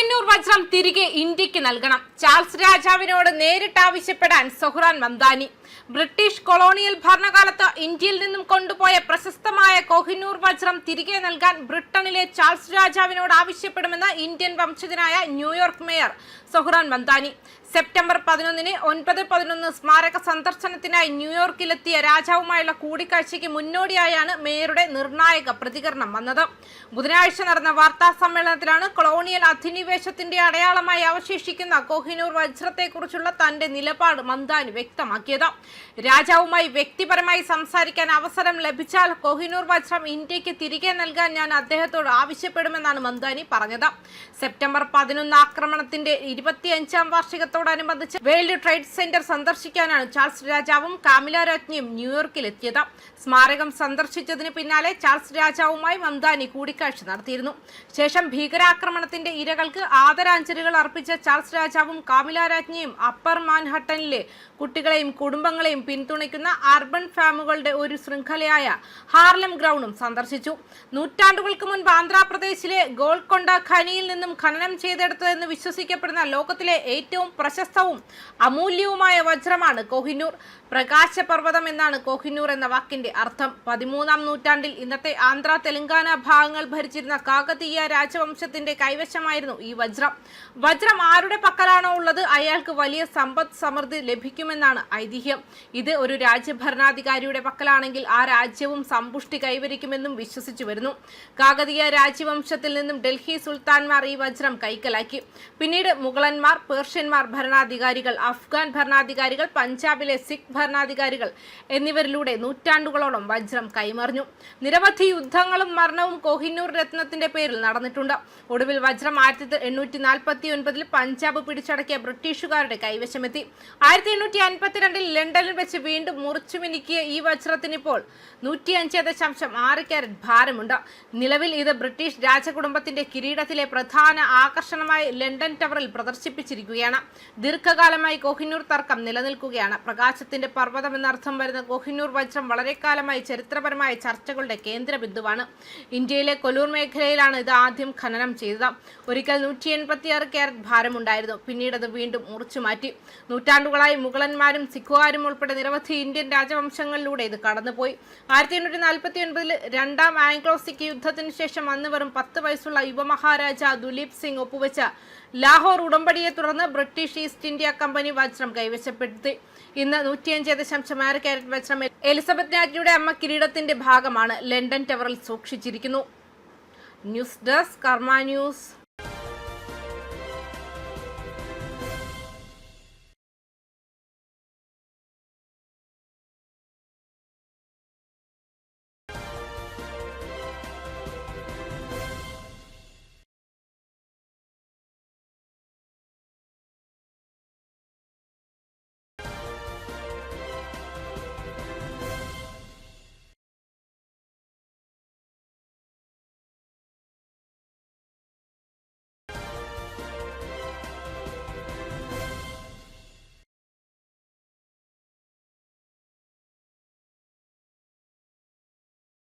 കോഹിനൂർ വജ്രം തിരികെ ഇന്ത്യക്ക് നൽകണം. ചാൾസ് രാജാവിനോട് നേരിട്ട് ആവശ്യപ്പെടാൻ സൊഹ്റാൻ മംദാനി. ബ്രിട്ടീഷ് കൊളോണിയൽ ഭരണകാലത്ത് ഇന്ത്യയിൽ നിന്നും കൊണ്ടുപോയ പ്രശസ്തമായ കോഹിനൂർ വജ്രം തിരികെ നൽകാൻ ബ്രിട്ടനിലെ ചാൾസ് രാജാവിനോട് ആവശ്യപ്പെടുമെന്ന് ഇന്ത്യൻ വംശജനായ New York mayor Zohran Mamdani September 11-ന് 9/11 സ്മാരക സന്ദർശനത്തിനായി ന്യൂയോർക്കിലെത്തിയ രാജാവുമായുള്ള കൂടിക്കാഴ്ചയ്ക്ക് മുന്നോടിയായാണ് മേയറുടെ നിർണായക പ്രതികരണം വന്നത്. ബുധനാഴ്ച നടന്ന വാർത്താ സമ്മേളനത്തിലാണ് കൊളോണിയൽ അധിനിവേശത്തിന്റെ അടയാളമായി അവശേഷിക്കുന്ന കോഹിനൂർ വജ്രത്തെക്കുറിച്ചുള്ള തന്റെ നിലപാട് മംദാനി വ്യക്തമാക്കിയത്. രാജാവുമായി വ്യക്തിപരമായി സംസാരിക്കാൻ അവസരം ലഭിച്ചാൽ കോഹിനൂർ വജ്രം ഇന്ത്യക്ക് തിരികെ നൽകാൻ ഞാൻ അദ്ദേഹത്തോട് ആവശ്യപ്പെടുമെന്നാണ് മംദാനി പറഞ്ഞത്. സെപ്റ്റംബർ 11 ആക്രമണത്തിന്റെ 25ാം വാർഷികത്തോടനുബന്ധിച്ച് വേൾഡ് ട്രേഡ് സെന്റർ സന്ദർശിക്കാനാണ് ചാൾസ് രാജാവും കാമില രാജ്ഞിയും ന്യൂയോർക്കിലെത്തിയത്. സ്മാരകം സന്ദർശിച്ചതിന് പിന്നാലെ ചാൾസ് രാജാവുമായി മംദാനി കൂടിക്കാഴ്ച നടത്തിയിരുന്നു. ശേഷം ഭീകരാക്രമണത്തിന്റെ ഇരകൾക്ക് ആദരാഞ്ജലികൾ അർപ്പിച്ച ചാൾസ് രാജാവും കാമില രാജ്ഞിയും അപ്പർ മാൻഹട്ടനിലെ കുട്ടികളെയും കുടുംബങ്ങളെയും പിന്തുണയ്ക്കുന്ന അർബൻ ഫാമുകളുടെ ഒരു ശൃംഖലയായ ഹാർലം ഗ്രൗണ്ടും സന്ദർശിച്ചു. നൂറ്റാണ്ടുകൾക്ക് മുൻപ് ആന്ധ്രാപ്രദേശിലെ ഗോൾക്കൊണ്ട ഖനിയിൽ നിന്നും ഖനനം ചെയ്തെടുത്തതെന്ന് വിശ്വസിക്കപ്പെടുന്ന ലോകത്തിലെ ഏറ്റവും പ്രശസ്തവും അമൂല്യവുമായ വജ്രമാണ് കോഹിനൂർ. പ്രകാശപർവ്വതം എന്നാണ് കോഹിനൂർ എന്ന വാക്കിന്റെ അർത്ഥം. 13ാം നൂറ്റാണ്ടിൽ ഇന്നത്തെ ആന്ധ്ര തെലങ്കാന ഭാഗങ്ങൾ ഭരിച്ചിരുന്ന കാകതീയ രാജവംശത്തിന്റെ കൈവശമായിരുന്നു ഈ വജ്രം. വജ്രം ആരുടെ പക്കലാണോ ഉള്ളത് അയാൾക്ക് വലിയ സമ്പദ് സമൃദ്ധി ലഭിക്കുമെന്നാണ് ഐതിഹ്യം. ഇത് ഒരു രാജ്യഭരണാധികാരിയുടെ പക്കലാണെങ്കിൽ ആ രാജ്യവും സമ്പുഷ്ടി കൈവരിക്കുമെന്നും വിശ്വസിച്ചു വരുന്നു. കാകതീയ രാജവംശത്തിൽ നിന്നും ഡൽഹി സുൽത്താൻമാർ ഈ വജ്രം കൈക്കലാക്കി. പിന്നീട് മുഗളന്മാർ, പേർഷ്യന്മാർ ഭരണാധികാരികൾ, അഫ്ഗാൻ ഭരണാധികാരികൾ, പഞ്ചാബിലെ സിഖ് ഭരണാധികാരികൾ എന്നിവരിലൂടെ നൂറ്റാണ്ടുകളോളം വജ്രം കൈമറിഞ്ഞു. നിരവധി യുദ്ധങ്ങളും മരണവും കോഹിനൂർ രത്നത്തിന്റെ പേരിൽ നടന്നിട്ടുണ്ട്. ഒടുവിൽ വജ്രം 1849 പഞ്ചാബ് പിടിച്ചടക്കിയ ബ്രിട്ടീഷുകാരുടെ കൈവശമെത്തി. 1852 ലണ്ടനിൽ വെച്ച് വീണ്ടും മുറിച്ചുമിനുക്കിയ ഈ വജ്രത്തിന് ഇപ്പോൾ 105.6 കാരറ്റ് ഭാരമുണ്ട്. നിലവിൽ ഇത് ബ്രിട്ടീഷ് രാജകുടുംബത്തിന്റെ കിരീടത്തിലെ പ്രധാന ആകർഷണമായി ലണ്ടൻ ടവറിൽ പ്രദർശിപ്പിച്ചിരിക്കുകയാണ്. ദീർഘകാലമായി കോഹിനൂർ തർക്കം നിലനിൽക്കുകയാണ്. പ്രകാശത്തിന്റെ പർവ്വതം എന്നർത്ഥം വരുന്ന കോഹിനൂർ വജ്രം വളരെ കാലമായി ചരിത്രപരമായ ചർച്ചകളുടെ കേന്ദ്ര ബിന്ദുവാണ്. ഇന്ത്യയിലെ കൊലൂർ മേഖലയിലാണ് ഇത് ആദ്യം ഖനനം ചെയ്തത്. ഒരിക്കൽ 186 കാരറ്റ് ഭാരമുണ്ടായിരുന്നു. പിന്നീട് അത് വീണ്ടും മുറിച്ചു മാറ്റി. നൂറ്റാണ്ടുകളായി മുഗളന്മാരും സിഖുകാരും ഉൾപ്പെടെ നിരവധി ഇന്ത്യൻ രാജവംശങ്ങളിലൂടെ ഇത് കടന്നുപോയി. 1849 രണ്ടാം ആംഗ്ലോ സിഖ് യുദ്ധത്തിന് ശേഷം അന്ന് വെറും 10 വയസ്സുള്ള യുവമഹാരാജ ദുലീപ് സിംഗ് ഒപ്പുവെച്ച ലാഹോർ ഉടമ്പടിയെ തുടർന്ന് ബ്രിട്ടീഷ് ഈസ്റ്റ് ഇന്ത്യ കമ്പനി വജ്രം കൈവശപ്പെടുത്തി. ഇന്ന് 105.6 കാരറ്റ് വജ്രം എലിസബത്ത് രാജ്ഞിയുടെ അമ്മ കിരീടത്തിന്റെ ഭാഗമാണ് ലണ്ടൻ ടവറിൽ സൂക്ഷിച്ചിരിക്കുന്നു. ന്യൂസ് ഡെസ്ക് കർമ്മ ന്യൂസ്.